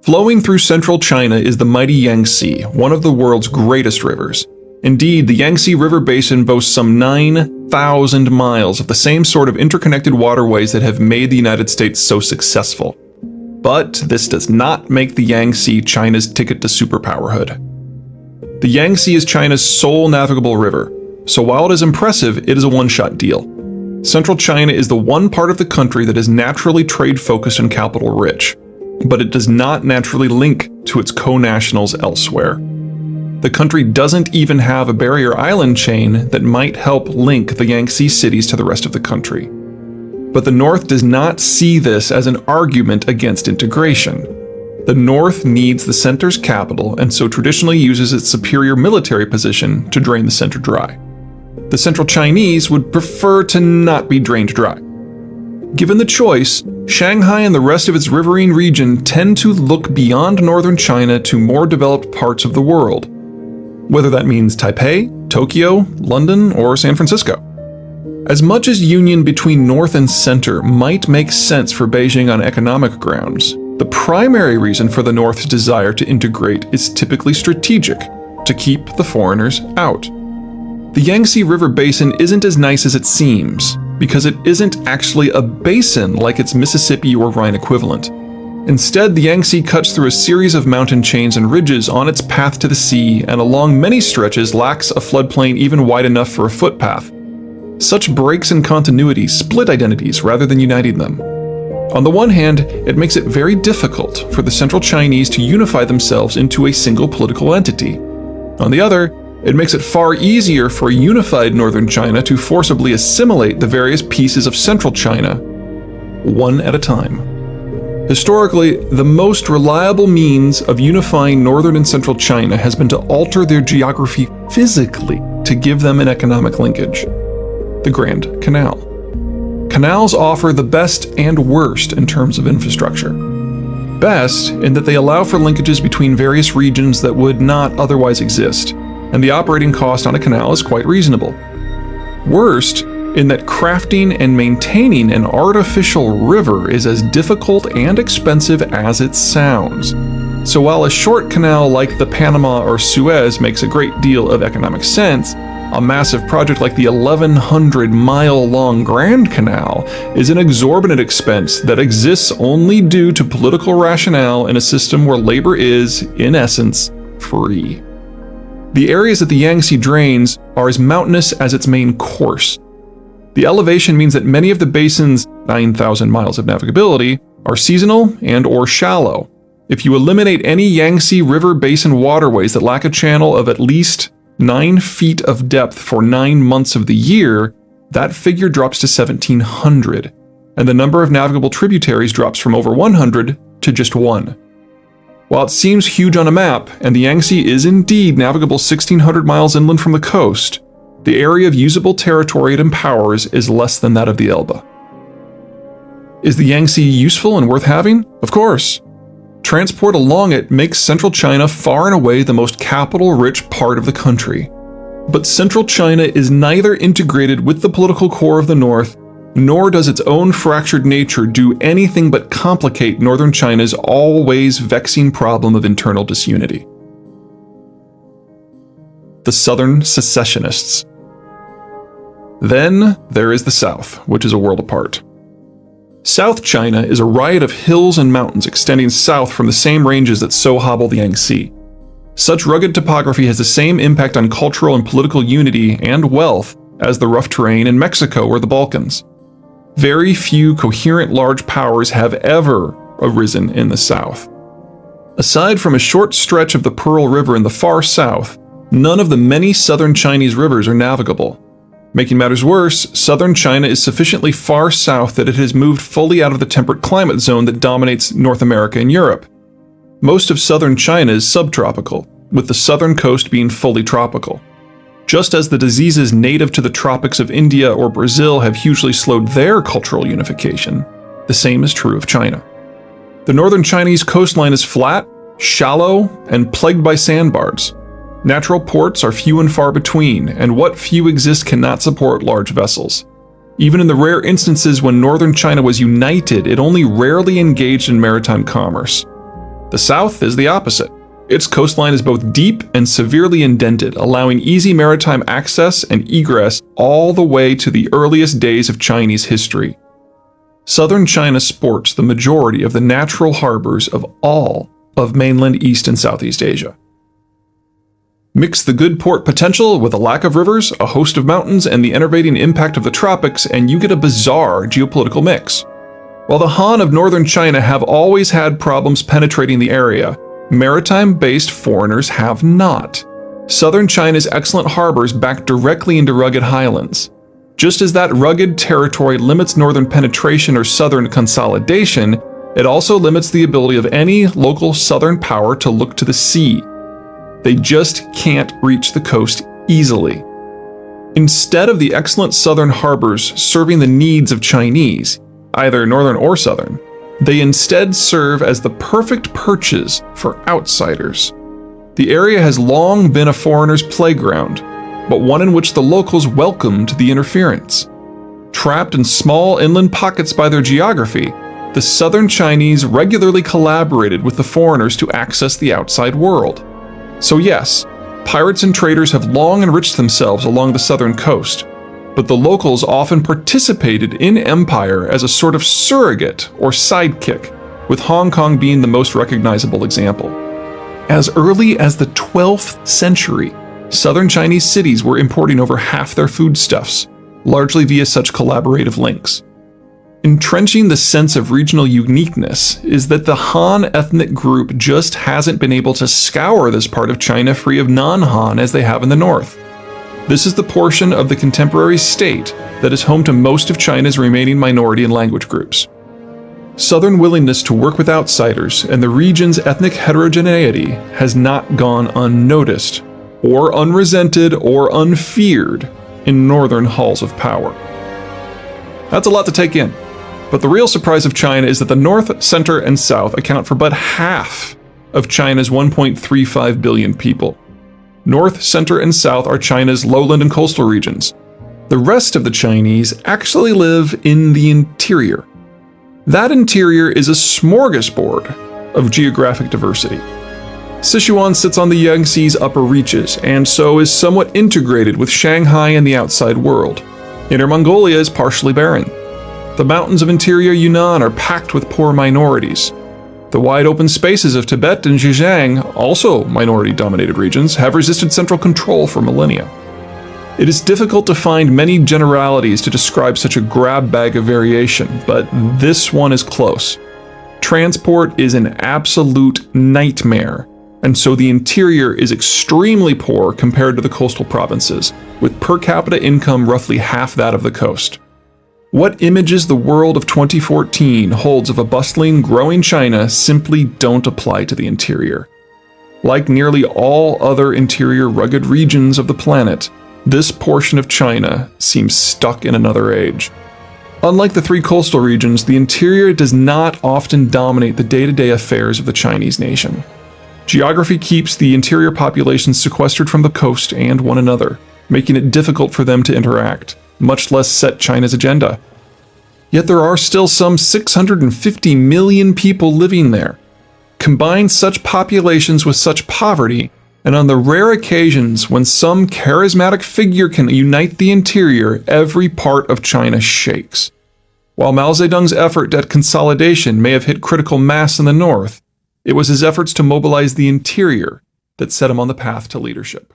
Flowing through central China is the mighty Yangtze, one of the world's greatest rivers. Indeed, the Yangtze River Basin boasts some 9,000 miles of the same sort of interconnected waterways that have made the United States so successful. But this does not make the Yangtze China's ticket to superpowerhood. The Yangtze is China's sole navigable river, so while it is impressive, it is a one-shot deal. Central China is the one part of the country that is naturally trade-focused and capital-rich, but it does not naturally link to its co-nationals elsewhere. The country doesn't even have a barrier island chain that might help link the Yangtze cities to the rest of the country. But the North does not see this as an argument against integration. The North needs the center's capital and so traditionally uses its superior military position to drain the center dry. The Central Chinese would prefer to not be drained dry. Given the choice, Shanghai and the rest of its riverine region tend to look beyond northern China to more developed parts of the world, whether that means Taipei, Tokyo, London, or San Francisco. As much as union between North and Center might make sense for Beijing on economic grounds, the primary reason for the North's desire to integrate is typically strategic, to keep the foreigners out. The Yangtze River Basin isn't as nice as it seems, because it isn't actually a basin like its Mississippi or Rhine equivalent. Instead, the Yangtze cuts through a series of mountain chains and ridges on its path to the sea, and along many stretches lacks a floodplain even wide enough for a footpath. Such breaks in continuity split identities rather than uniting them. On the one hand, it makes it very difficult for the Central Chinese to unify themselves into a single political entity. On the other, it makes it far easier for a unified northern China to forcibly assimilate the various pieces of central China, one at a time. Historically, the most reliable means of unifying northern and central China has been to alter their geography physically to give them an economic linkage. The Grand Canal. Canals offer the best and worst in terms of infrastructure. Best in that they allow for linkages between various regions that would not otherwise exist, and the operating cost on a canal is quite reasonable. Worst in that crafting and maintaining an artificial river is as difficult and expensive as it sounds. So while a short canal like the Panama or Suez makes a great deal of economic sense, a massive project like the 1,100-mile-long Grand Canal is an exorbitant expense that exists only due to political rationale in a system where labor is, in essence, free. The areas that the Yangtze drains are as mountainous as its main course. The elevation means that many of the basin's 9,000 miles of navigability are seasonal and/or shallow. If you eliminate any Yangtze River Basin waterways that lack a channel of at least 9 feet of depth for 9 months of the year, that figure drops to 1,700, and the number of navigable tributaries drops from over 100 to just 1. While it seems huge on a map, and the Yangtze is indeed navigable 1,600 miles inland from the coast, the area of usable territory it empowers is less than that of the Elbe. Is the Yangtze useful and worth having? Of course. Transport along it makes central China far and away the most capital-rich part of the country. But central China is neither integrated with the political core of the North, nor does its own fractured nature do anything but complicate northern China's always vexing problem of internal disunity. The Southern Secessionists. Then there is the South, which is a world apart. South China is a riot of hills and mountains extending south from the same ranges that so hobble the Yangtze. Such rugged topography has the same impact on cultural and political unity and wealth as the rough terrain in Mexico or the Balkans. Very few coherent large powers have ever arisen in the South. Aside from a short stretch of the Pearl River in the far south, none of the many southern Chinese rivers are navigable. Making matters worse, southern China is sufficiently far south that it has moved fully out of the temperate climate zone that dominates North America and Europe. Most of southern China is subtropical, with the southern coast being fully tropical. Just as the diseases native to the tropics of India or Brazil have hugely slowed their cultural unification, the same is true of China. The northern Chinese coastline is flat, shallow, and plagued by sandbars. Natural ports are few and far between, and what few exist cannot support large vessels. Even in the rare instances when northern China was united, it only rarely engaged in maritime commerce. The south is the opposite. Its coastline is both deep and severely indented, allowing easy maritime access and egress all the way to the earliest days of Chinese history. Southern China sports the majority of the natural harbors of all of mainland East and Southeast Asia. Mix the good port potential with a lack of rivers, a host of mountains, and the enervating impact of the tropics, and you get a bizarre geopolitical mix. While the Han of northern China have always had problems penetrating the area, maritime-based foreigners have not. Southern China's excellent harbors back directly into rugged highlands. Just as that rugged territory limits northern penetration or southern consolidation, it also limits the ability of any local southern power to look to the sea. They just can't reach the coast easily. Instead of the excellent southern harbors serving the needs of Chinese, either northern or southern, they instead serve as the perfect perches for outsiders. The area has long been a foreigner's playground, but one in which the locals welcomed the interference. Trapped in small inland pockets by their geography, the southern Chinese regularly collaborated with the foreigners to access the outside world. So yes, pirates and traders have long enriched themselves along the southern coast, but the locals often participated in empire as a sort of surrogate or sidekick, with Hong Kong being the most recognizable example. As early as the 12th century, southern Chinese cities were importing over half their foodstuffs, largely via such collaborative links. Entrenching the sense of regional uniqueness is that the Han ethnic group just hasn't been able to scour this part of China free of non-Han as they have in the north. This is the portion of the contemporary state that is home to most of China's remaining minority and language groups. Southern willingness to work with outsiders and the region's ethnic heterogeneity has not gone unnoticed, or unresented, or unfeared in northern halls of power. That's a lot to take in. But the real surprise of China is that the north, center, and south account for but half of China's 1.35 billion people. North, center, and south are China's lowland and coastal regions. The rest of the Chinese actually live in the interior. That interior is a smorgasbord of geographic diversity. Sichuan sits on the Yangtze's upper reaches, and so is somewhat integrated with Shanghai and the outside world. Inner Mongolia is partially barren. The mountains of interior Yunnan are packed with poor minorities. The wide open spaces of Tibet and Zhejiang, also minority-dominated regions, have resisted central control for millennia. It is difficult to find many generalities to describe such a grab bag of variation, but this one is close. Transport is an absolute nightmare, and so the interior is extremely poor compared to the coastal provinces, with per capita income roughly half that of the coast. What images the world of 2014 holds of a bustling, growing China simply don't apply to the interior. Like nearly all other interior rugged regions of the planet, this portion of China seems stuck in another age. Unlike the three coastal regions, the interior does not often dominate the day-to-day affairs of the Chinese nation. Geography keeps the interior populations sequestered from the coast and one another, making it difficult for them to interact, much less set China's agenda. Yet there are still some 650 million people living there. Combine such populations with such poverty, and on the rare occasions when some charismatic figure can unite the interior, every part of China shakes. While Mao Zedong's effort at consolidation may have hit critical mass in the north, it was his efforts to mobilize the interior that set him on the path to leadership.